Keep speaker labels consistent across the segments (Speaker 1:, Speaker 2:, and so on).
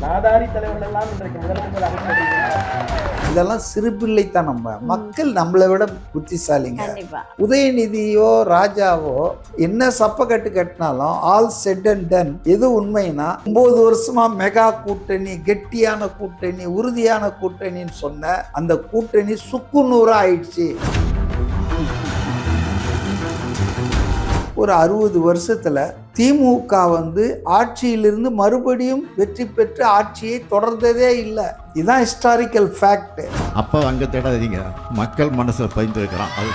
Speaker 1: நாதாரி தலைவர்கள் எல்லாம் இன்றைக்கு முதலமைச்சர்
Speaker 2: இதெல்லாம் சிறுபிள்ளைத்தனம். மக்கள் நம்மளை விட புத்திசாலிங்க. உதயநிதியோ ராஜாவோ என்ன சப்பக்கட்டு கட்டினாலும் ஆல் செட் அண்ட் டன் எது உண்மைனா 9 வருஷமா மெகா கூட்டணி, கெட்டியான கூட்டணி, உறுதியான கூட்டணின்னு சொன்ன அந்த கூட்டணி சுக்குநூறா ஆயிடுச்சு. ஒரு 60 வருஷத்துல திமுக ஆட்சியிலிருந்து மறுபடியும் வெற்றி பெற்று ஆட்சியை தொடர்ந்ததே இல்லை. இதுதான் ஹிஸ்டாரிக்கல் ஃபேக்ட்.
Speaker 3: அப்போ அங்கே தேடாதீங்க, மக்கள் மனசில் பதிந்து இருக்கிறான். அது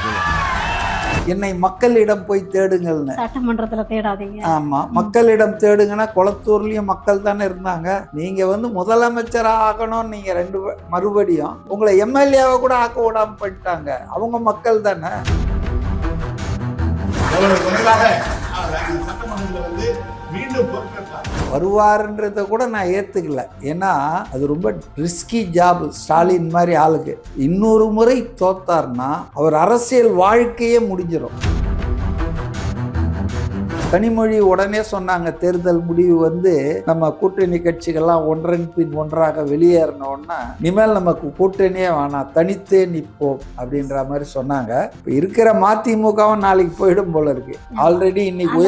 Speaker 2: என்னை மக்களிடம் போய் தேடுங்கள்னு
Speaker 4: சட்டமன்றத்துல தேடாதீங்க.
Speaker 2: ஆமா, மக்களிடம் தேடுங்கன்னா குளத்தூர்லயும் மக்கள் தானே இருந்தாங்க. நீங்க முதலமைச்சரா ஆகணும்னு நீங்க மறுபடியும் உங்களை எம்எல்ஏவை கூட ஆக்க விடாம பண்ணிட்டாங்க. அவங்க மக்கள் தானே. வருவாருன்றத கூட நான் ஏத்துக்கல. ஏன்னா அது ரொம்ப ரிஸ்கி ஜாப். ஸ்டாலின் மாதிரி ஆளுக்கு இன்னொரு முறை தோத்தார்னா அவர் அரசியல் வாழ்க்கையே முடிஞ்சிடும். கனிமொழி உடனே சொன்னாங்க, தேர்தல் முடிவு நம்ம கூட்டணி கட்சிகள்லாம் ஒன்றன் பின் ஒன்றாக வெளியேறணும்னா இனிமேல் நமக்கு கூட்டணியே வேணாம், தனித்தே நிற்போம் அப்படின்ற மாதிரி சொன்னாங்க. இப்போ இருக்கிற மதிமுகவும் நாளைக்கு போயிடும் போல இருக்கு. ஆல்ரெடி இன்னைக்கு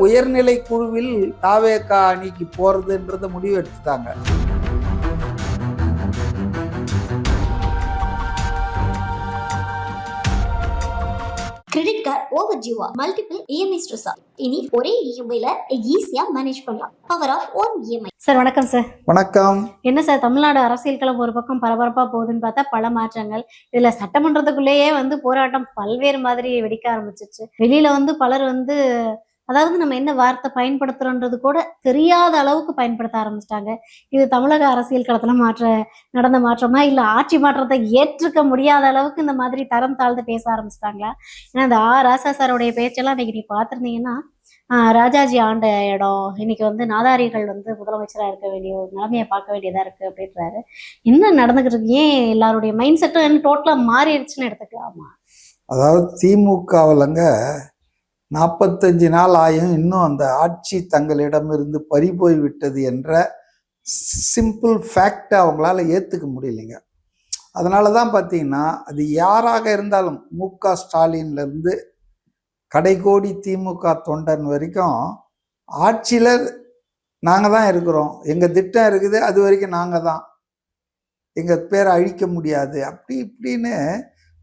Speaker 2: உயர்நிலை குழுவில் தாவேகா அணிக்கு போறதுன்றத முடிவு எடுத்துட்டாங்க.
Speaker 5: கிரெடிட் கார்டு ஓவர் டியூவா, மல்டிபிள் இஎம்ஐ ஸ்ட்ரெஸ். இனி ஒரே இஎம்ஐல ஈஸியா மேனேஜ் பண்ணலாம். Power of one EMI.
Speaker 4: Sir வணக்கம் சார்.
Speaker 2: வணக்கம்.
Speaker 4: என்ன சார், தமிழ்நாடு அரசியல் களம் ஒரு பக்கம் பரபரப்பா போகுதுன்னு பார்த்தா பல மாற்றங்கள். இதுல சட்டமன்றத்துக்குள்ளேயே போராட்டம் பல்வேறு மாதிரி வெடிக்க ஆரம்பிச்சிருச்சு. வெளியில பலர் அதாவது நம்ம என்ன வார்த்தை பயன்படுத்துறோன்றது கூட தெரியாத அளவுக்கு பயன்படுத்த ஆரம்பிச்சிட்டாங்க. இது தமிழக அரசியல் களத்துல நடந்த மாற்றமா, இல்ல ஆட்சி மாற்றத்தை ஏற்றுக்க முடியாத அளவுக்கு இந்த மாதிரி தரம் தாழ்ந்து பேச ஆரம்பிச்சிட்டாங்களா? ஏன்னா இந்த ராசா சாரோடைய பேச்செல்லாம் இன்னைக்கு நீ பார்த்துருந்தீங்கன்னா, ராஜாஜி ஆண்ட இடம் இன்னைக்கு நாதாரிகள் முதலமைச்சரா இருக்க வேண்டிய ஒரு நிலைமையை பார்க்க வேண்டியதா இருக்கு அப்படின்றாரு. என்ன நடந்துகிட்டு இருக்கு? ஏன் எல்லாருடைய மைண்ட் செட்டும் டோட்டலா மாறிடுச்சுன்னு எடுத்துக்கலாமா?
Speaker 2: அதாவது திமுகவிலங்க 45 நாள் ஆயும் இன்னும் அந்த ஆட்சி தங்களிடமிருந்து பறிபோய் விட்டது என்ற சிம்பிள் ஃபேக்டை அவங்களால ஏற்றுக்க முடியலைங்க. அதனால தான் பார்த்தீங்கன்னா, அது யாராக இருந்தாலும் ஸ்டாலின்லேருந்து கடைகோடி திமுக தொண்டன் வரைக்கும் ஆட்சியில் நாங்கள் தான் இருக்கிறோம், எங்கள் திட்டம் இருக்குது, அது வரைக்கும் நாங்கள் தான், எங்கள் பேரை அழிக்க முடியாது, அப்படி இப்படின்னு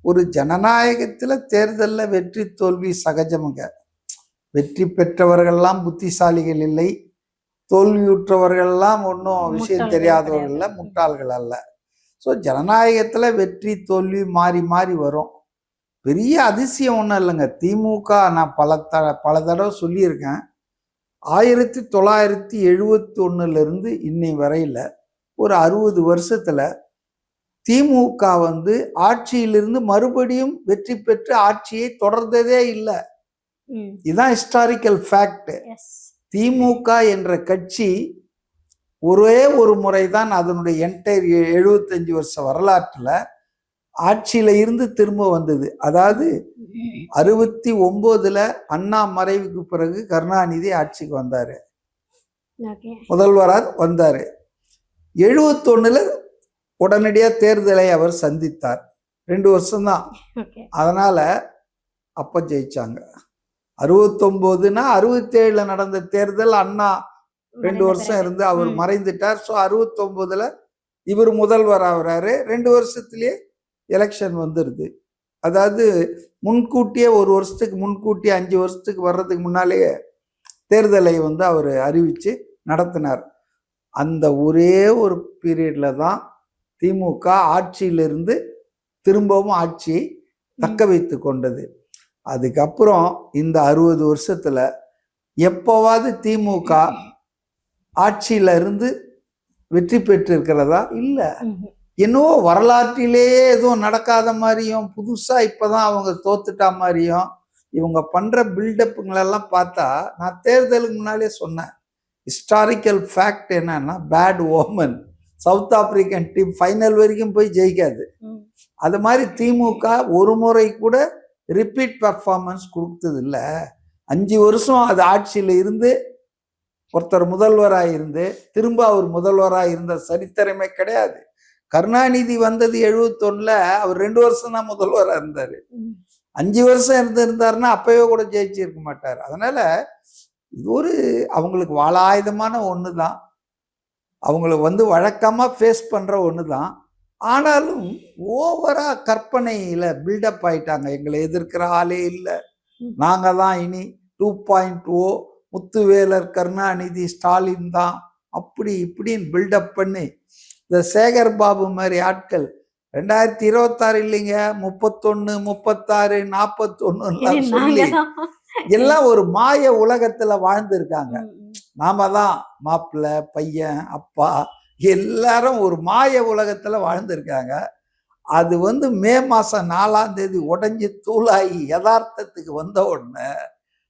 Speaker 2: ஒரு ஜனநாயகத்தில் தேர்தலில் வெற்றி தோல்வி சகஜமுங்க. வெற்றி பெற்றவர்கள்லாம் புத்திசாலிகள் இல்லை, தோல்வியுற்றவர்கள்லாம் ஒன்றும் விஷயம் தெரியாதவர்கள் முட்டாள்கள் அல்ல. ஸோ ஜனநாயகத்தில் வெற்றி தோல்வி மாறி மாறி வரும். பெரிய அதிசயம் ஒன்றும் இல்லைங்க. திமுக நான் பல தடவை சொல்லியிருக்கேன், 1971 இன்னை வரையில் ஒரு 60 வருஷத்தில் திமுக ஆட்சியிலிருந்து மறுபடியும் வெற்றி பெற்று ஆட்சியை தொடர்ந்ததே இல்லை. இதுதான் ஹிஸ்டாரிக்கல் ஃபேக்ட். திமுக என்ற கட்சி ஒரே ஒரு முறைதான் அதனுடைய என்டையர் 75 வருஷ வரலாற்றுல ஆட்சியில இருந்து திரும்ப வந்தது. அதாவது 69 அண்ணா மறைவுக்கு பிறகு கருணாநிதி ஆட்சிக்கு வந்தாரு, முதல்வராக வந்தாரு. 71 உடனடியாக தேர்தலை அவர் சந்தித்தார். 2 வருஷம்தான். அதனால அப்ப ஜெயிச்சாங்க. 69னா 67 நடந்த தேர்தல் அண்ணா 2 வருஷம் இருந்து அவர் மறைந்துட்டார். ஸோ 69 இவர் முதல்வர் ஆகிறாரு. 2 வருஷத்துலயே எலெக்ஷன் வந்துடுது. அதாவது முன்கூட்டியே 1 வருஷத்துக்கு முன்கூட்டியே 5 வருஷத்துக்கு வர்றதுக்கு முன்னாலேயே தேர்தலை அவர் அறிவிச்சு நடத்தினார். அந்த ஒரே ஒரு பீரியட்ல தான் திமுக ஆட்சியிலிருந்து திரும்பவும் ஆட்சியை தக்க வைத்து கொண்டது. அதுக்கப்புறம் இந்த 60 வருஷத்துல எப்போவாது திமுக ஆட்சியில இருந்து வெற்றி பெற்று இருக்கிறதா? இல்லை. என்னவோ வரலாற்றிலேயே எதுவும் நடக்காத மாதிரியும், புதுசா இப்பதான் அவங்க தோத்துட்டா மாதிரியும் இவங்க பண்ற பில்டப்புங்களெல்லாம் பார்த்தா, நான் தேர்தலுக்கு முன்னாலே சொன்னேன், ஹிஸ்டாரிக்கல் ஃபேக்ட் என்னன்னா bad omen. South African team final வரைக்கும் போய் ஜெயிக்காது. அது மாதிரி திமுக ஒரு முறை கூட ரிப்பீட் பர்ஃபார்மன்ஸ் கொடுத்தது இல்லை. 5 வருஷம் அது ஆட்சியில் இருந்து ஒருத்தர் முதல்வராக இருந்து திரும்ப அவர் முதல்வராக இருந்த சரித்திரமே கிடையாது. கருணாநிதி வந்தது 71ல், அவர் 2 வருஷம் தான் முதல்வராக இருந்தார். 5 வருஷம் இருந்திருந்தாருன்னா அப்பவே கூட ஜெயிச்சிருக்க மாட்டார். அதனால இது ஒரு அவங்களுக்கு வாளாயுதமான ஒன்று தான், அவங்களுக்கு வழக்கமாக ஃபேஸ் பண்ணுற ஒன்று தான். ஆனாலும் ஓவரா கற்பனையில் பில்டப் ஆயிட்டாங்க. எங்களை எதிர்க்கிற ஆளே இல்லை, நாங்கள் தான் இனி 2.0, முத்துவேலர், கருணாநிதி, ஸ்டாலின் தான், அப்படி இப்படின்னு பில்டப் பண்ணி இந்த சேகர் பாபு மாதிரி ஆட்கள் 2026 இல்லைங்க, 31, 36, 41 சொல்லி எல்லாம் ஒரு மாய உலகத்துல வாழ்ந்துருக்காங்க. நாம தான் மாப்பிள்ளை, பையன், அப்பா எல்லாரும் ஒரு மாய உலகத்துல வாழ்ந்துருக்காங்க. அது மே மாசம் 4ஆம் தேதி உடஞ்சி தூளாகி யதார்த்தத்துக்கு வந்த உடனே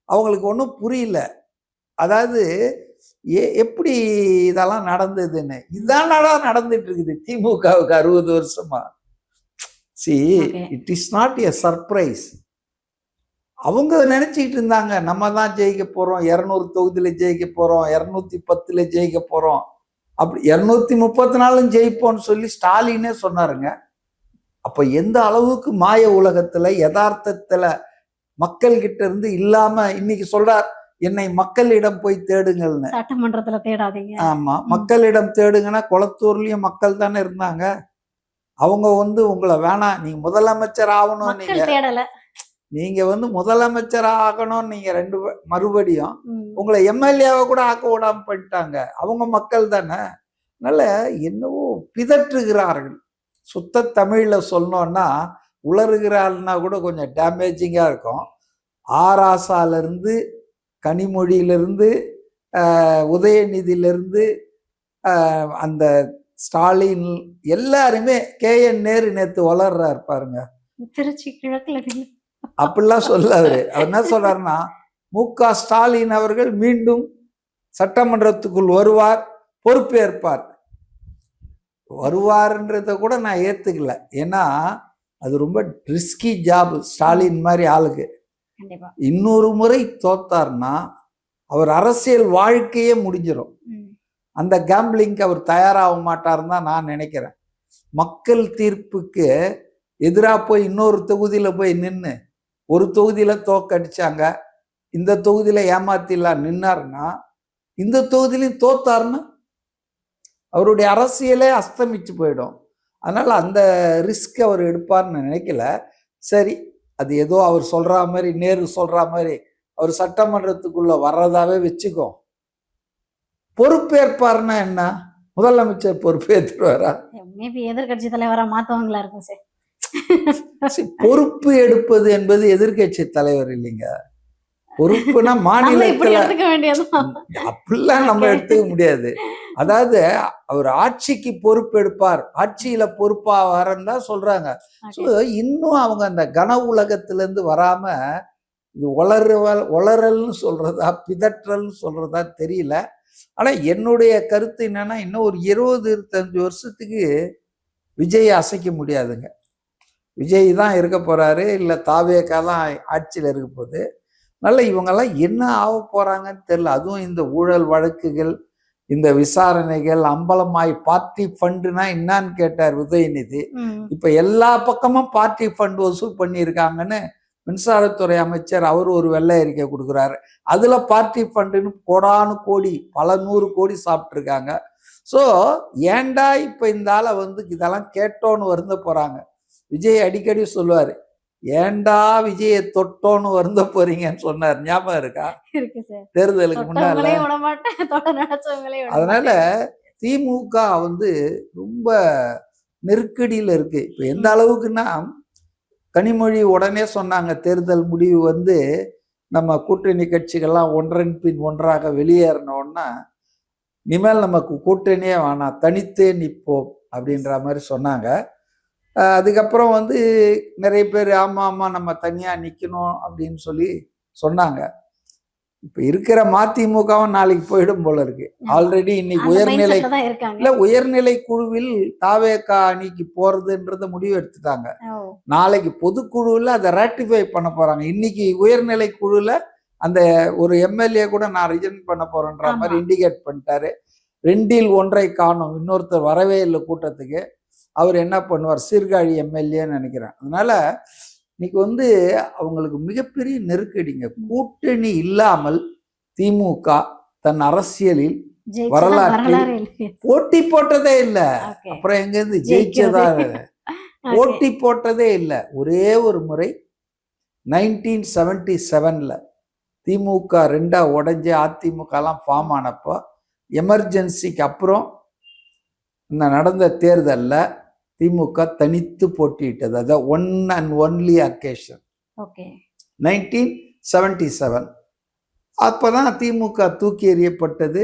Speaker 2: அவங்களுக்கு ஒன்றும் புரியல. அதாவது எப்படி இதெல்லாம் நடந்ததுன்னு. இதான் நடந்துட்டு இருக்குது திமுகவுக்கு 60 வருஷமா. It is not a surprise. அவங்க நினைச்சிட்டு இருந்தாங்க நம்ம தான் ஜெயிக்க போறோம், 200 தொகுதியில ஜெயிக்க போறோம், 210ல் ஜெயிக்க போறோம், அப்படி 234 ஜெயிப்போம்னு சொல்லி ஸ்டாலினே சொன்னாருங்க. அப்ப எந்த அளவுக்கு மாய உலகத்துல யதார்த்தத்துல மக்கள் கிட்ட இருந்து இல்லாம இன்னைக்கு சொல்றார், என்னை மக்களிடம் போய் தேடுங்கள்னு.
Speaker 4: சட்டமன்றத்துல தேடாதீங்க.
Speaker 2: ஆமா, மக்களிடம் தேடுங்கன்னா குளத்தூர்லயும் மக்கள் தானே இருந்தாங்க. அவங்க உங்களை வேணாம், நீங்க முதலமைச்சர் ஆகணும், நீங்க முதலமைச்சர் ஆகணும்னு நீங்க மறுபடியும் உங்களை எம்எல்ஏவை கூட ஆக்க விடாம பண்ணிட்டாங்க. அவங்க மக்கள் தானே. அதனால என்னவோ பிதற்றுகிறார்கள். சுத்த தமிழ்ல சொல்லணும்னா உளறுகிறாள்னா கூட கொஞ்சம் டேமேஜிங்கா இருக்கும். ஆராசாலிருந்து, கனிமொழியிலிருந்து, உதயநிதியிலிருந்து, அந்த ஸ்டாலின் எல்லாருமே KN நேரு நேத்து வளர்றாரு பாருங்க.
Speaker 4: திருச்சி கிழக்குல
Speaker 2: அப்படிலாம் சொல்ல அவர் என்ன சொல்றாருன்னா, MK ஸ்டாலின் அவர்கள் மீண்டும் சட்டமன்றத்துக்குள் வருவார், பொறுப்பேற்பார். வருவார்ன்றத கூட நான் ஏத்துக்கல. ஏன்னா அது ரொம்ப ரிஸ்கி ஜாப் ஸ்டாலின் மாதிரி ஆளுக்கு. இன்னொரு முறை தோத்தார்னா அவர் அரசியல் வாழ்க்கையே முடிஞ்சிடும். அந்த கேம்பிளிங்க்கு அவர் தயாராக மாட்டாருன்னு தான் நான் நினைக்கிறேன். மக்கள் தீர்ப்புக்கு எதிராக போய் இன்னொரு தொகுதியில் போய் நின்று ஒரு தொகுதியில் தோக்கடிச்சாங்க, இந்த தொகுதியில் ஏமாத்திலாம் நின்னாருன்னா, இந்த தொகுதியிலையும் தோத்தாருன்னா அவருடைய அரசியலே அஸ்தமிச்சு போயிடும். அதனால அந்த ரிஸ்க் அவர் எடுப்பார்னு நினைக்கல. சரி, அது ஏதோ அவர் சொல்ற மாதிரி, நேரு சொல்ற மாதிரி அவர் சட்டமன்றத்துக்குள்ள வர்றதாவே வச்சுக்கோ. பொறுப்பேற்பார்னா என்ன? முதலமைச்சர் பொறுப்பேற்றுவாரா?
Speaker 4: எதிர்கட்சி தலைவரா மாத்தவங்களா இருக்கும் சார்.
Speaker 2: பொறுப்பு எடுப்பது என்பது எதிர்கட்சி தலைவர் இல்லைங்க. பொறுப்புனா மாநிலத்துல அப்படிலாம் நம்ம எடுத்துக்க முடியாது. அதாவது அவர் ஆட்சிக்கு பொறுப்பு எடுப்பார், ஆட்சியில பொறுப்பா வரன்னு தான் சொல்றாங்க. இன்னும் அவங்க அந்த கன உலகத்துல இருந்து வராம இது ஒளறல்னு சொல்றதா பிதற்றல்னு சொல்றதா தெரியல. ஆனா என்னுடைய கருத்து என்னன்னா, இன்னும் ஒரு 20-25 வருஷத்துக்கு விஜய் அசைக்க முடியாதுங்க. விஜய் தான் இருக்க போறாரு, இல்லை தாவேக்கா தான் ஆட்சியில் இருக்க போகுது. அதனால இவங்கெல்லாம் என்ன ஆக போறாங்கன்னு தெரியல. அதுவும் இந்த ஊழல் வழக்குகள், இந்த விசாரணைகள் அம்பலமாய் பார்ட்டி ஃபண்டுனா என்னன்னு கேட்டார் உதயநிதி. இப்ப எல்லா பக்கமும் பார்ட்டி ஃபண்ட் வசூல் பண்ணியிருக்காங்கன்னு மின்சாரத்துறை அமைச்சர் அவர் ஒரு வெள்ளை அறிக்கை கொடுக்குறாரு. அதுல பார்ட்டி ஃபண்டுன்னு கோடானு கோடி, பல 100 கோடி சாப்பிட்ருக்காங்க. ஸோ ஏண்டா இப்ப இந்த ஆளை இதெல்லாம் கேட்டோன்னு வருந்த போறாங்க. விஜய் அடிக்கடி சொல்லுவாரு, ஏண்டா விஜயை தொட்டோன்னு வருந்த போறீங்கன்னு சொன்னார். ஞாபகம் இருக்கா? தேர்தலுக்கு முன்னால. அதனால திமுக ரொம்ப நெருக்கடியில இருக்கு. இப்ப எந்த அளவுக்குன்னா, கனிமொழி உடனே சொன்னாங்க, தேர்தல் முடிவு நம்ம கூட்டணி கட்சிகள்லாம் ஒன்றன் பின் ஒன்றாக வெளியேறினோன்னா இனிமேல் நமக்கு கூட்டணியே வேணாம், தனித்தே நிற்போம் அப்படின்ற மாதிரி சொன்னாங்க. அதுக்கப்புறம் நிறைய பேர் ஆமா நம்ம தனியா நிக்கணும் அப்படின்னு சொல்லி சொன்னாங்க. இப்ப இருக்கிற மதிமுகவும் நாளைக்கு போயிடும் போல இருக்கு. ஆல்ரெடி இன்னைக்கு உயர்நிலை குழுவில் தாவேகா அணிக்கு போறதுன்றத முடிவு எடுத்துட்டாங்க. நாளைக்கு பொதுக்குழுவில் அதை ராட்டிஃபை பண்ண போறாங்க. இன்னைக்கு உயர்நிலை குழுல அந்த ஒரு எம்எல்ஏ கூட நான் ரிஜெக்ட் பண்ண போறேன்ற மாதிரி இண்டிகேட் பண்ணிட்டாரு. 2இல் 1 காணும், இன்னொருத்தர் வரவே இல்லை கூட்டத்துக்கு. அவர் என்ன பண்ணுவார், சீர்காழி எம்எல்ஏன்னு நினைக்கிறேன். அதனால இன்னைக்கு வந்து அவங்களுக்கு மிகப்பெரிய நெருக்கடிங்க. கூட்டணி இல்லாமல் திமுக தன் அரசியலில் வரலாற்றில் போட்டி போட்டதே இல்லை. அப்புறம் எங்க இருந்து ஜெயிச்சதா? போட்டி போட்டதே இல்லை. ஒரே ஒரு முறை 1977 திமுக 2ஆ உடைஞ்சு அதிமுகலாம் ஃபார்ம் ஆனப்போ எமர்ஜென்சிக்கு அப்புறம் இந்த நடந்த தேர்தலில் திமுக தனித்து போட்டியிட்டது. அதான் ஒன் அண்ட் ஒன்லி அக்கேஷன் 1977. அப்போதான் திமுக தூக்கி எறியப்பட்டது.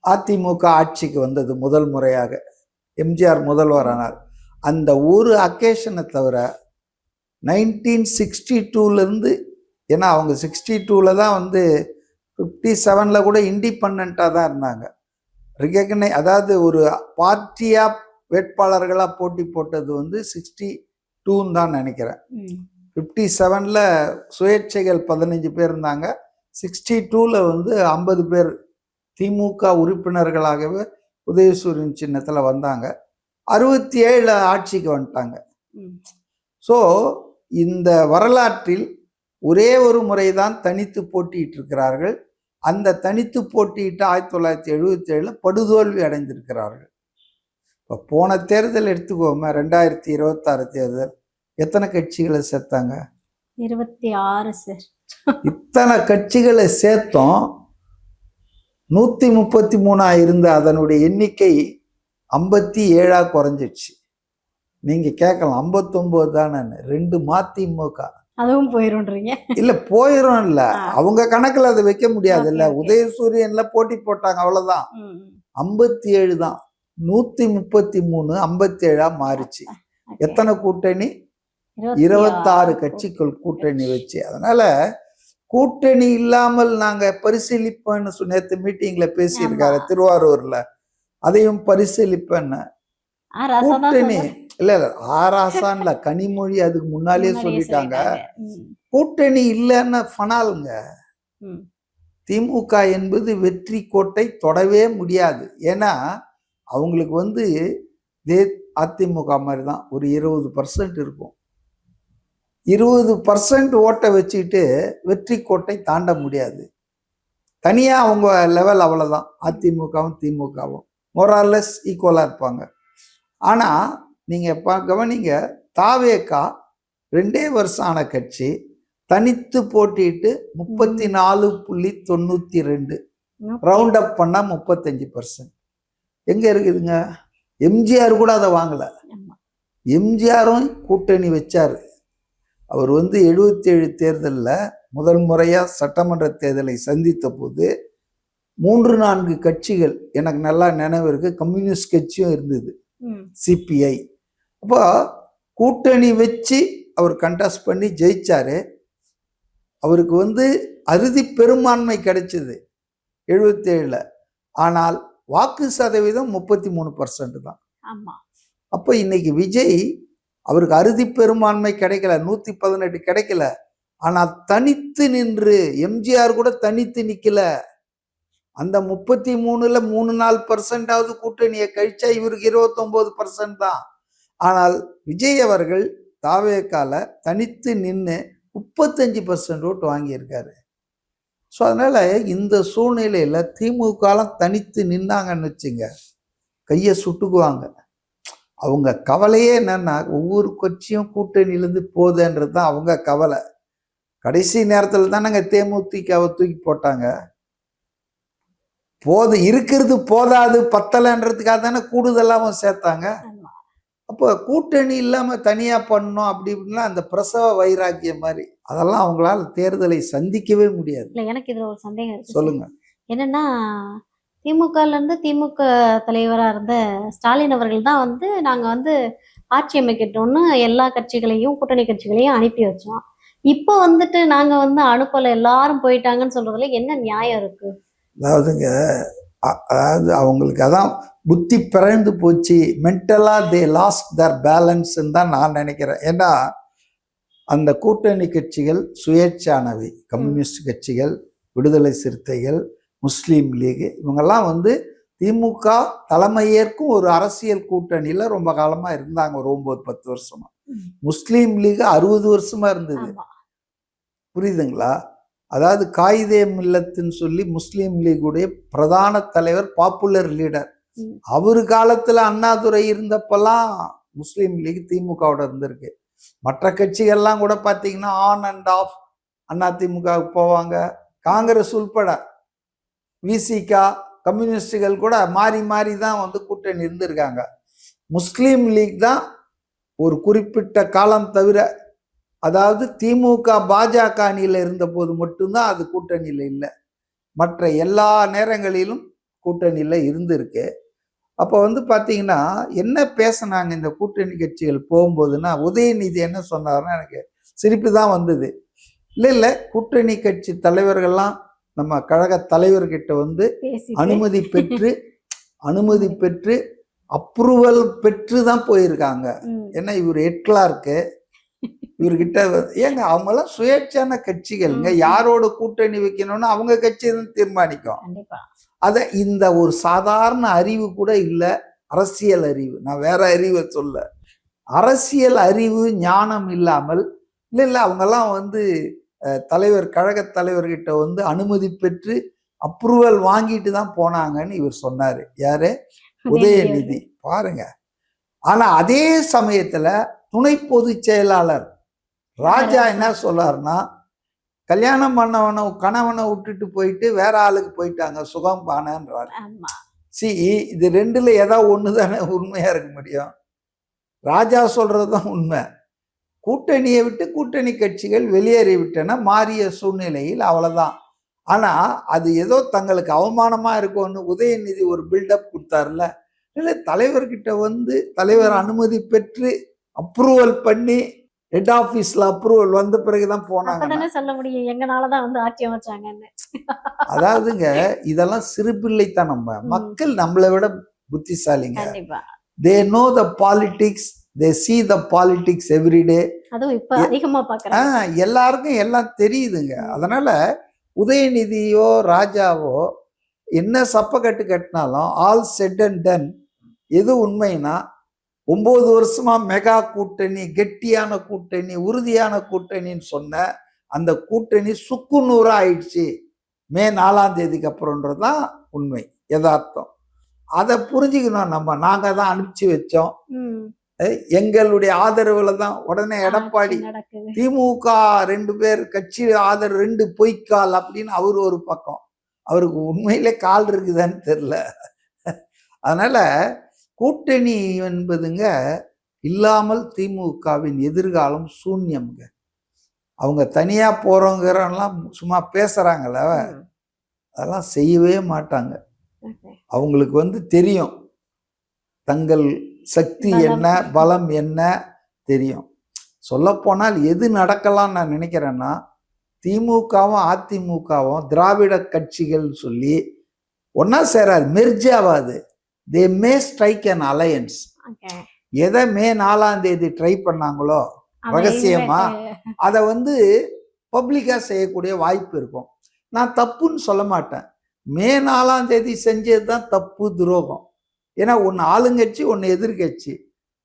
Speaker 2: அதிமுக ஆட்சிக்கு வந்தது முதல் முறையாக. எம்ஜிஆர் முதல்வரானார். அந்த ஒரு அக்கேஷனை தவிர 1962 ஏன்னா அவங்க 62 தான் வந்து 57 கூட இண்டிபெண்ட்டாக தான் இருந்தாங்க. அதாவது ஒரு பார்ட்டியாக வேட்பாளர்களாக போட்டி போட்டது வந்து 62 தான் நினைக்கிறேன். 57 சுயேட்சைகள் 15 பேர் இருந்தாங்க. 62 வந்து 50 பேர் திமுக உறுப்பினர்களாகவே உதயசூரியன் சின்னத்தில் வந்தாங்க. 67 ஆட்சிக்கு வந்துட்டாங்க. ஸோ இந்த வரலாற்றில் ஒரே ஒரு முறைதான் தனித்து போட்டியிட்டு இருக்கிறார்கள். அந்த தனித்து போட்டியிட்டு 1977 படுதோல்வி அடைந்திருக்கிறார்கள். இப்போ போன தேர்தல் எடுத்துக்கோமே, 2026 தேர்தல் எத்தனை கட்சிகளை சேர்த்தாங்க?
Speaker 4: 26 சார்.
Speaker 2: இத்தனை கட்சிகளை சேர்த்தோம். 133 இருந்த அதனுடைய எண்ணிக்கை 57 குறைஞ்சிடுச்சு. நீங்க கேட்கலாம் 59 தானே, 2 மதிமுக
Speaker 4: அதுவும் போயிரும்ன்றீங்க? இல்ல
Speaker 2: போயிரும் இல்ல, அவங்க கணக்குல அதை வைக்க முடியாது இல்ல. உதயசூரியன்ல போட்டி போட்டாங்க, அவ்வளவுதான். 57 தான். 133 57 மாறிச்சு. எத்தனை கூட்டணி? 26 கட்சிகள் கூட்டணி வச்சு. அதனால கூட்டணி இல்லாமல் நாங்க பரிசீலிப்போம்னு நேற்று மீட்டிங்ல பேசியிருக்காரு திருவாரூர்ல. அதையும் பரிசீலிப்பேன்னு. கூட்டணி இல்ல ஆராசான்ல கனிமொழி அதுக்கு முன்னாலே சொல்லிட்டாங்க. கூட்டணி இல்லைன்னு ஃபனாலுங்க. திமுக என்பது வெற்றி கோட்டை தொடவே முடியாது. ஏன்னா அவங்களுக்கு வந்து அதிமுக மாதிரி தான் ஒரு 20% இருக்கும். 20% ஓட்டை வச்சுக்கிட்டு வெற்றி கோட்டை தாண்ட முடியாது. தனியா அவங்க லெவல் அவ்வளவுதான். அதிமுகவும் திமுகவும் மோரார்லெஸ் ஈக்குவலா இருப்பாங்க. ஆனா நீங்க கவனிங்க, தாவேகா 2 வருஷம் ஆன கட்சி தனித்து போட்டிட்டு 34.92 ரவுண்ட் அப் பண்ணா 35%. எங்க இருக்குதுங்க? எம்ஜிஆர் கூட அதை வாங்கல. எம்ஜிஆரும் கூட்டணி வச்சாரு. அவர் வந்து 77 தேர்தலில் முதல் முறையா சட்டமன்ற தேர்தலை சந்தித்த போது 3-4 கட்சிகள் எனக்கு நல்லா நினைவு இருக்கு. கம்யூனிஸ்ட் கட்சியும் இருந்தது, சிபிஐ. அப்போ கூட்டணி வச்சு அவர் கண்டெஸ்ட் பண்ணி ஜெயிச்சாரு. அவருக்கு வந்து அறுதி பெரும்பான்மை கிடைச்சது 77. ஆனால் வாக்கு சதவீதம் 33% தான். அப்போ இன்னைக்கு விஜய் அவருக்கு அறுதி பெரும்பான்மை கிடைக்கல, 118 கிடைக்கல. ஆனால் தனித்து நின்று, எம்ஜிஆர் கூட தனித்து நிக்கல. அந்த 33ல் 3-4% கூட்டணியை கழிச்சா இவருக்கு 29% தான். ஆனால் விஜய் அவர்கள் தாவேகால தனித்து நின்று 35% ஓட்டு வாங்கியிருக்காரு. ஸோ அதனால இந்த சூழ்நிலையில திமுகலாம் தனித்து நின்னாங்கன்னு வச்சுங்க, கையை சுட்டுக்குவாங்க. அவங்க கவலையே என்னன்னா ஒவ்வொரு கட்சியும் கூட்டணியிலேருந்து போகுதுன்றது தான் அவங்க கவலை. கடைசி நேரத்தில் தானேங்க தேமுதிகவை தூக்கி போட்டாங்க. இருக்கிறது போதாது, பத்தலைன்றதுக்காக தானே கூடுதலாகவும் சேர்த்தாங்க. அப்போ கூட்டணி இல்லாம தனியா பண்ணணும் அப்படி இப்படின்னா அந்த பிரசவ வைராக்கியம் மாதிரி அதெல்லாம் அவங்களால தேர்தலை சந்திக்கவே முடியாது.
Speaker 4: இல்ல, எனக்கு இதுல ஒரு சந்தேகம் இருக்கு.
Speaker 2: சொல்லுங்க.
Speaker 4: என்னன்னா திமுகல இருந்து திமுக தலைவரா இருந்த ஸ்டாலின் அவர்கள் தான் வந்து நாங்க வந்து ஆட்சி அமைக்கட்டும்னு எல்லா கட்சிகளையும் கூட்டணி கட்சிகளையும் அனுப்பி வச்சோம். இப்போ வந்துட்டு நாங்க வந்து அனுப்பல, எல்லாரும் போயிட்டாங்கன்னு சொல்றதுல என்ன நியாயம் இருக்கு?
Speaker 2: அதாவது அவங்களுக்கு அதான் புத்தி பிறந்து போச்சு. மென்டலா தே லாஸ்ட் தர் பேலன்ஸ் தான் நான் நினைக்கிறேன். ஏன்னா அந்த கூட்டணி கட்சிகள் சுயேட்சானவை. கம்யூனிஸ்ட் கட்சிகள், விடுதலை சிறுத்தைகள், முஸ்லீம் லீக், இவங்கெல்லாம் வந்து திமுக தலைமையேற்கும் ஒரு அரசியல் கூட்டணியில ரொம்ப காலமா இருந்தாங்க, ஒரு 9-10 வருஷமா. முஸ்லீம் லீக் 60 வருஷமா இருந்தது. புரியுதுங்களா? அதாவது காயிதே மில்லத்துன்னு சொல்லி முஸ்லீம் லீகுடைய பிரதான தலைவர், பாப்புலர் லீடர், அவரு காலத்துல அண்ணாதுரை இருந்தப்பெல்லாம் முஸ்லீம் லீக் திமுகவோட இருந்திருக்கு. மற்ற கட்சிகள்லாம் கூட பார்த்தீங்கன்னா ஆன் அண்ட் ஆஃப் அதிமுகவுக்கு போவாங்க. காங்கிரஸ் உள்பட விசிகா, கம்யூனிஸ்டுகள் கூட மாறி மாறி தான் வந்து கூட்டணி இருந்திருக்காங்க. முஸ்லீம் லீக் தான் ஒரு குறிப்பிட்ட காலம் தவிர, அதாவது திமுக பாஜக அணியில் இருந்த போது மட்டும்தான் அது கூட்டணியில் இல்லை. மற்ற எல்லா நேரங்களிலும் கூட்டணியில் இருந்திருக்கு. அப்போ வந்து பார்த்தீங்கன்னா என்ன பேசினாங்க இந்த கூட்டணி கட்சிகள் போகும்போதுன்னா, உதயநிதி என்ன சொன்னார்னா எனக்கு சிரிப்பு தான் வந்தது. இல்லை கூட்டணி கட்சி தலைவர்கள்லாம் நம்ம கழக தலைவர்கிட்ட வந்து அனுமதி பெற்று அப்ரூவல் பெற்று தான் போயிருக்காங்க. ஏன்னா இவர் ஹெட்லார்க்கு, இவர்கிட்ட ஏங்க அவங்கெல்லாம் சுயேட்சான கட்சிகள்ங்க, யாரோட கூட்டணி வைக்கணும்னு அவங்க கட்சி தான் தீர்மானிக்கும். அத இந்த ஒரு சாதாரண அறிவு கூட இல்லை, அரசியல் அறிவு. நான் வேற அறிவை சொல்ல, அரசியல் அறிவு ஞானம் இல்லாமல் இல்லை அவங்கெல்லாம் வந்து தலைவர், கழக தலைவர்கிட்ட வந்து அனுமதி பெற்று அப்ரூவல் வாங்கிட்டு தான் போனாங்கன்னு இவர் சொன்னாரு. யாரு? உதயநிதி. பாருங்க. ஆனா அதே சமயத்துல துணை பொதுச் செயலாளர் ராஜா என்ன சொல்றாருன்னா, கல்யாணம் பண்ணவனை கணவனை விட்டுட்டு போயிட்டு வேற ஆளுக்கு போயிட்டாங்க, சுகம் பானன்றாரு. இது ரெண்டுல ஏதாவது ஒண்ணுதானே உண்மையா இருக்க முடியும்? ராஜா சொல்றதுதான் உண்மை. கூட்டணியை விட்டு கூட்டணி கட்சிகள் வெளியேறிவிட்டன மாறிய சூழ்நிலையில், அவ்வளவுதான். ஆனா அது ஏதோ தங்களுக்கு அவமானமா இருக்கும்னு உதயநிதி ஒரு பில்டப் கொடுத்தாருல. இல்லை, தலைவர்கிட்ட வந்து தலைவர் அனுமதி பெற்று அப்ரூவல் பண்ணி ஹெட் ஆபீஸ்ல அப்ரூவல் வந்த பிறகுதான் போனாங்க. சொல்ல முடியும் எங்கனாலதான் வந்து ஆட்சி அமைச்சாங்கன்னு. அதாவதுங்க இதெல்லாம் சிறுபிள்ளைத்தனம். மக்கள் நம்மளை விட புத்திசாலிங்க. they know the politics, they see the politics every day. அதுவும் இப்ப அதிகமா பார்க்கறாங்க. எல்லாருக்கும் எல்லாம் தெரியுதுங்க. அதனால உதயநிதியோ ராஜாவோ என்ன சப்பக்கட்டு கட்டினாலும் ஆல் செட் அண்ட் டன், எது உண்மைனா 9 வருஷமா மெகா கூட்டணி, கெட்டியான கூட்டணி, உறுதியான கூட்டணின்னு சொன்ன அந்த கூட்டணி சுக்குநூறா ஆயிடுச்சு மே 4ஆம் தேதிக்கு அப்புறம்ன்றதுதான் உண்மை, யதார்த்தம். அதை புரிஞ்சுக்கணும். நாங்க தான் அனுப்பிச்சு வச்சோம், எங்களுடைய ஆதரவுல தான். உடனே எடப்பாடி திமுக 2 பேர் கட்சி ஆதரவு 2 பொய்க்கால் அப்படின்னு அவரு ஒரு பக்கம். அவருக்கு உண்மையிலே கால் இருக்குதான்னு தெரியல. அதனால கூட்டணி என்பதுங்க இல்லாமல் திமுகவின் எதிர்காலம் சூன்யம்ங்க. அவங்க தனியா போறோங்கிறலாம் சும்மா பேசுறாங்கல்ல, அதெல்லாம் செய்யவே மாட்டாங்க. அவங்களுக்கு வந்து தெரியும் தங்கள் சக்தி என்ன, பலம் என்ன தெரியும். சொல்ல போனால் எது நடக்கலாம் நான் நினைக்கிறேன்னா, திமுகவும் அதிமுகவும் திராவிட கட்சிகள் சொல்லி ஒன்னா சேராது, மெர்ஜ் ஆகாது. தே மே ஸ்ட்ரைக் அன் அலையன்ஸ். எதை மே 4ஆம் தேதி ட்ரை பண்ணாங்களோ ரகசியமா, அதை வந்து பப்ளிக்கா செய்யக்கூடிய வாய்ப்பு இருக்கும். நான் தப்புன்னு சொல்ல மாட்டேன். மே 4ஆம் தேதி செஞ்சது தான் தப்பு, துரோகம். ஏன்னா ஒன்று ஆளுங்கட்சி, ஒன்று எதிர்கட்சி,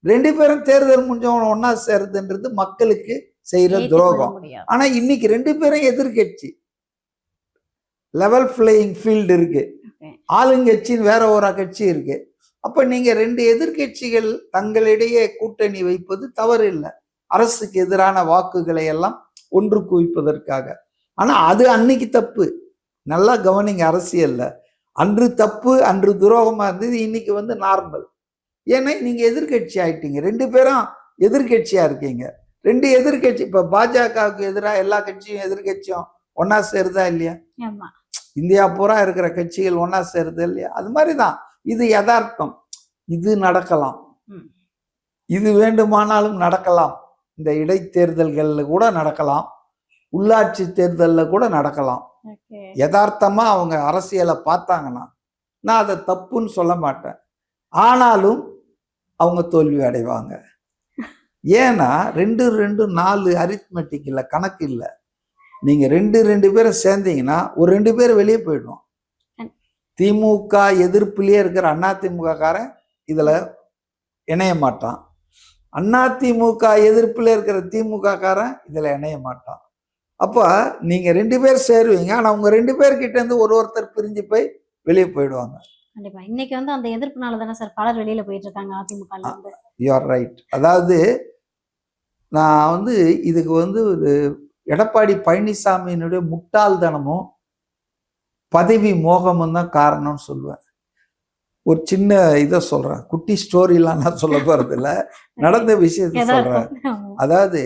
Speaker 2: 2 பேரும் தேர்தல் முடிஞ்சவங்க ஒன்னா சேருதுன்றது மக்களுக்கு செய்யற துரோகம். ஆனா இன்னைக்கு 2 பேரும் எதிர்கட்சி, லெவல் பிளேயிங் ஃபீல்டு இருக்கு. ஆளுங்கட்சின்னு வேற ஒரு கட்சி இருக்கு. அப்ப நீங்க 2 எதிர்கட்சிகள் தங்களிடையே கூட்டணி வைப்பது தவறு இல்லை, அரசுக்கு எதிரான வாக்குகளை எல்லாம் ஒன்று குவிப்பதற்காக. ஆனா அது அன்னைக்கு தப்பு. நல்லா கவனிங்க, அரசியல்ல அன்று தப்பு, அன்று துரோகமா இருந்தது, இன்னைக்கு வந்து நார்மல். ஏன்னா நீங்க எதிர்கட்சி ஆயிட்டீங்க, 2 பேரும் எதிர்கட்சியா இருக்கீங்க. 2 எதிர்கட்சி, இப்ப பாஜகவுக்கு எதிராக எல்லா கட்சியும் எதிர்கட்சியும் ஒன்னா சேருதா இல்லையா? இந்தியா பூரா இருக்கிற கட்சிகள் ஒன்னா சேருது இல்லையா? அது மாதிரிதான் இது யதார்த்தம். இது நடக்கலாம், இது வேண்டுமானாலும் நடக்கலாம். இந்த இடைத்தேர்தல்கள்ல கூட நடக்கலாம், உள்ளாட்சி தேர்தலில் கூட நடக்கலாம். யதார்த்தமா அவங்க அரசியலை பார்த்தாங்கன்னா நான் அதை தப்புன்னு சொல்ல மாட்டேன். ஆனாலும் அவங்க தோல்வி அடைவாங்க. ஏன்னா 2 2 4 அரித்மெட்டிக் இல்லை, கணக்கு இல்லை. நீங்க 2 பேரும் சேர்ந்தீங்கன்னா ஒரு 2 பேர் வெளியே போயிடும். திமுக எதிர்ப்புலயே இருக்கிற அதிமுக காரன் இதுல இணைய மாட்டான். அதிமுக எதிர்ப்புல இருக்கிற திமுக காரன் இதுல இணைய மாட்டான். அப்ப நீங்க 2 பேர் சேருவீங்க, ஆனா உங்க 2 பேர்கிட்ட இருந்து ஒருத்தர் பிரிஞ்சு போய் வெளியே போயிடுவாங்க.
Speaker 4: கண்டிப்பா இன்னைக்கு வந்து அந்த எதிர்ப்புனால தானே சார் பலர் வெளியில போயிட்டு இருக்காங்க அதிமுகல இருந்து.
Speaker 2: You are right. அதாவது நான் வந்து இதுக்கு வந்து எடப்பாடி பழனிசாமியினுடைய முட்டாள்தனமும் பதவி மோகமும் தான் காரணம்னு சொல்லுவேன். ஒரு சின்ன இதை சொல்றேன், குட்டி ஸ்டோரிலாம் நான் சொல்ல போறது இல்லை, நடந்த விஷயத்த சொல்றேன். அதாவது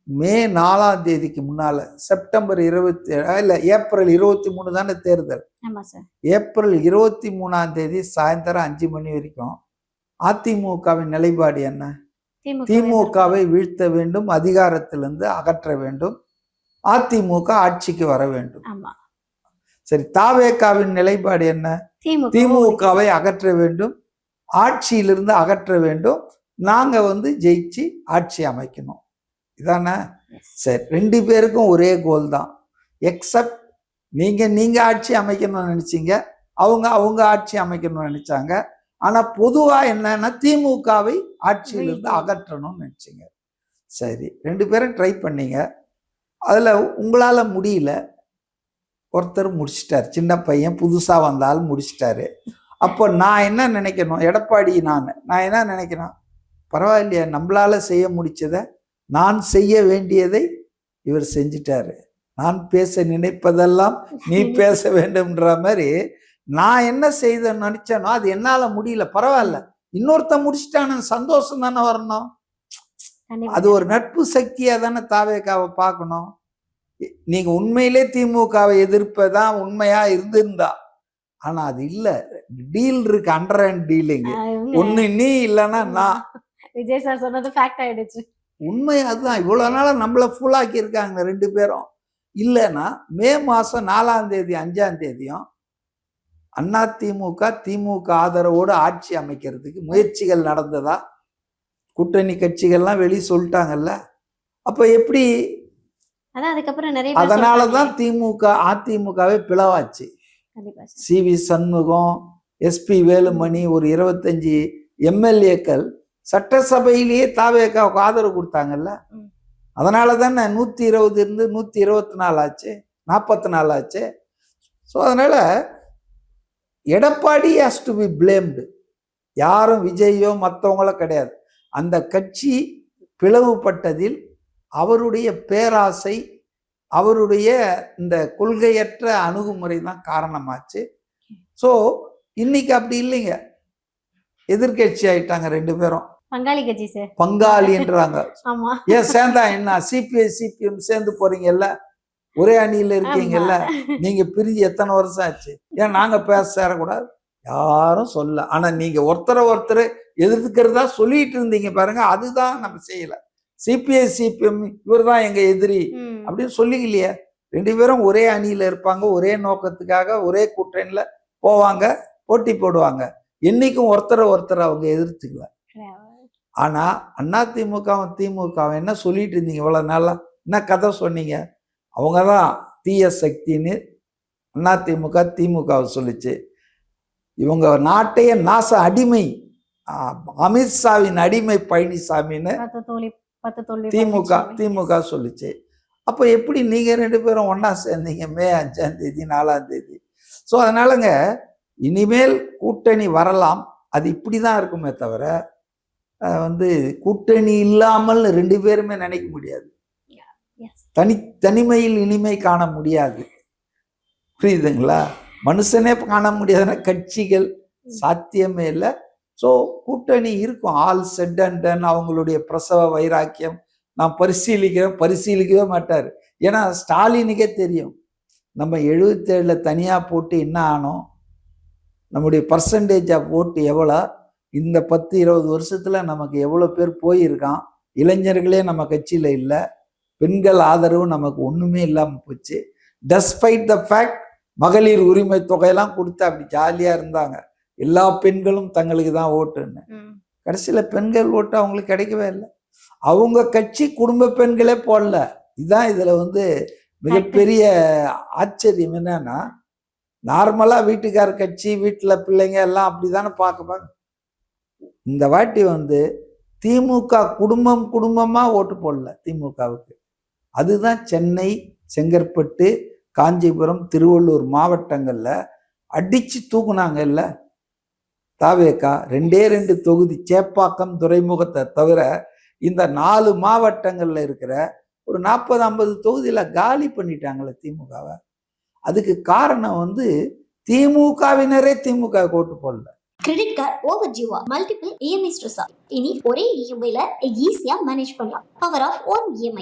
Speaker 2: மே 4ஆம் தேதிக்கு முன்னால செப்டம்பர் 27 இல்ல ஏப்ரல் 23 தானே தேர்தல். ஏப்ரல் 23ஆம் தேதி சாயந்தரம் 5 மணி வரைக்கும் அதிமுகவின் நிலைப்பாடு என்ன? திமுகவை வீழ்த்த வேண்டும், அதிகாரத்திலிருந்து அகற்ற வேண்டும், அதிமுக ஆட்சிக்கு வர வேண்டும். சரி, தாவேகாவின் நிலைப்பாடு என்ன? திமுகவை அகற்ற வேண்டும், ஆட்சியிலிருந்து அகற்ற வேண்டும், நாங்க வந்து ஜெயிச்சு ஆட்சி அமைக்கணும், இதானே? சரி, 2 பேருக்கும் ஒரே கோல் தான். எக்ஸப்ட் நீங்க ஆட்சி அமைக்கணும்னு நினைச்சீங்க, அவங்க ஆட்சி அமைக்கணும்னு நினைச்சாங்க. ஆனா பொதுவா என்னன்னா திமுகவை ஆட்சியிலிருந்து அகற்றணும்னு நினைச்சீங்க. சரி, 2 பேரும் ட்ரை பண்ணீங்க, அதுல உங்களால முடியல. ஒருத்தர் முடிச்சிட்டாரு, சின்ன பையன் புதுசா வந்தாலும் முடிச்சிட்டாரு. அப்போ நான் என்ன நினைக்கணும், எடப்பாடி நான் என்ன நினைக்கிறேன், பரவாயில்லையா, நம்மளால செய்ய முடிச்சதை, நான் செய்ய வேண்டியதை இவர் செஞ்சிட்டாரு, நான் பேச நினைப்பதெல்லாம் நீ பேச வேண்டும்ன்ற மாதிரி நான் என்ன செய்த நினைச்சேனோ அது என்னால முடியல, பரவாயில்ல, இன்னொருத்த முடிச்சிட்டானு சந்தோஷம் தானே வரணும். அது ஒரு நட்பு சக்தியா தானே தாவேகாவை பார்க்கணும். நீங்க உண்மையிலே திமுகவை எதிர்ப்பதான் உண்மையா இருந்திருந்தா, ஆனா அது இல்ல, டீல் இருக்கு, அண்டர் ஹேண்ட் டீலிங். ஒண்ணு நீ இல்லைன்னா நான்.
Speaker 4: விஜய் சார் சொன்னது ஃபேக்ட் ஆயிடுச்சு.
Speaker 2: உண்மை அதுதான். இவ்வளவு நாளா நம்மள ஃபுல்லாக்கி இருக்காங்க 2 பேரும். இல்லைன்னா மே மாசம் 4ஆம் தேதி 5ஆம் தேதியும் அதிமுக திமுக ஆதரவோடு ஆட்சி அமைக்கிறதுக்கு முயற்சிகள் நடந்ததா? கூட்டணி கட்சிகள்லாம் வெளியே சொல்லிட்டாங்கல்ல. அப்ப எப்படி? அதனாலதான் திமுக அதிமுகவை பிளவாச்சு. சி.வி. சண்முகம், எஸ்.பி. வேலுமணி, ஒரு 25 எம்எல்ஏக்கள் சட்டசபையிலேயே தாவேகாவுக்கு ஆதரவு கொடுத்தாங்கல்ல. அதனால தானே 120 இருந்து 124 ஆச்சு, 44 ஆச்சு. ஸோ அதனால Edappadi has to be blamed. யாரும் விஜயோ மற்றவங்களோ கிடையாது. அந்த கட்சி பிளவுபட்டதில் அவருடைய பேராசை, அவருடைய இந்த கொள்கையற்ற அணுகுமுறை தான் காரணமாச்சு. ஸோ இன்னைக்கு அப்படி இல்லைங்க, எதிர்கட்சி ஆயிட்டாங்க 2 பேரும்.
Speaker 4: பங்காளி கட்சி சார்,
Speaker 2: பங்காளின்றாங்க. ஏன் சேர்ந்தா என்ன? சிபிஐ சிபிஎம் சேர்ந்து போறீங்கல்ல, ஒரே அணியில இருக்கீங்கல்ல, நீங்க பிரிஞ்சு எத்தனை வருஷம் ஆச்சு? ஏன் நாங்க பேச சேரக்கூடாது? யாரும் சொல்ல. ஆனா நீங்க ஒருத்தரை எதிர்க்கிறதா சொல்லிட்டு இருந்தீங்க பாருங்க, அதுதான் நம்ம செய்யல. சிபிஐ சிபிஎம் இவர் தான் எங்க எதிரி அப்படின்னு சொல்லிக்கலையே. 2 பேரும் ஒரே அணியில இருப்பாங்க, ஒரே நோக்கத்துக்காக ஒரே கூட்டணியில போவாங்க, போட்டி போடுவாங்க. என்னைக்கும் ஒருத்தரை அவங்க எதிர்த்துக்கல. ஆனா அதிமுகவும் திமுகவும் என்ன சொல்லிட்டு இருந்தீங்க இவ்வளவு நாளா? என்ன கதை சொன்னீங்க? அவங்கதான் தீய சக்தின்னு அதிமுக திமுகவை சொல்லிச்சு. இவங்க நாட்டைய நாச அடிமை, அமித்ஷாவின் அடிமை பழனிசாமின்னு திமுக சொல்லிச்சு. அப்ப எப்படி நீங்க 2 பேரும் ஒன்னா சேர்ந்தீங்க மே 5ஆம் தேதி 4ஆம் தேதி? ஸோ அதனாலங்க இனிமேல் கூட்டணி வரலாம், அது இப்படிதான் இருக்குமே தவிர வந்து கூட்டணி இல்லாமல் 2 பேருமே நினைக்க முடியாது. தனிமையில் இனிமை காண முடியாது, புரியுதுங்களா? மனுஷனே காண முடியாதுன்னா கட்சிகள் சாத்தியமே இல்லை. ஸோ கூட்டணி இருக்கும். All set and ton. அவங்களுடைய பிரசவ வைராக்கியம் நான் பரிசீலிக்கவே மாட்டார். ஏன்னா ஸ்டாலினுக்கே தெரியும் நம்ம 77 தனியா போட்டு என்ன ஆனோம், நம்முடைய பர்சன்டேஜ் ஆஃப் ஓட்டு எவ்வளோ, இந்த 10-20 வருஷத்துல நமக்கு எவ்வளோ பேர் போயிருக்கான், இளைஞர்களே நம்ம கட்சியில இல்லை, பெண்கள் ஆதரவு நமக்கு ஒண்ணுமே இல்லாம போச்சு. டெஸ்பைட் த ஃபேக்ட் மகளிர் உரிமை தொகையெல்லாம் கொடுத்து அப்படி ஜாலியா இருந்தாங்க, எல்லா பெண்களும் தங்களுக்கு தான் ஓட்டுன்னு. கடைசியில் பெண்கள் ஓட்டு அவங்களுக்கு கிடைக்கவே இல்லை. அவங்க கட்சி குடும்ப பெண்களே போடல. இதுதான் இதில் வந்து மிகப்பெரிய ஆச்சரியம். என்னன்னா, நார்மலாக வீட்டுக்கார கட்சி வீட்டில் பிள்ளைங்க எல்லாம் அப்படி தானே பார்க்குப்பாங்க. இந்த வாட்டி வந்து திமுக குடும்பம் குடும்பமாக ஓட்டு போடல திமுகவுக்கு. அதுதான் சென்னை, செங்கற்பட்டு, காஞ்சிபுரம், திருவள்ளூர் மாவட்டங்களில் அடித்து தூக்குனாங்கல்ல தாவேக்கா. 2 தொகுதி சேப்பாக்கம், துறைமுகத்தை தவிர இந்த 4 மாவட்டங்களில் இருக்கிற ஒரு 40-50 தொகுதியில் காலி பண்ணிட்டாங்களே திமுகவை. அதுக்கு காரணம் வந்து திமுகவினரே திமுக ஓட்டு போடல.
Speaker 5: கிரெடிட் கார்டு ஓவர் ஜீவா மல்டிபிள் இஎம்ஐ ஸ்ட்ரெஸ். இனி ஒரே இஎம்ஐல ஈஸியா மேனேஜ் பண்ணலாம். Power of one EMI.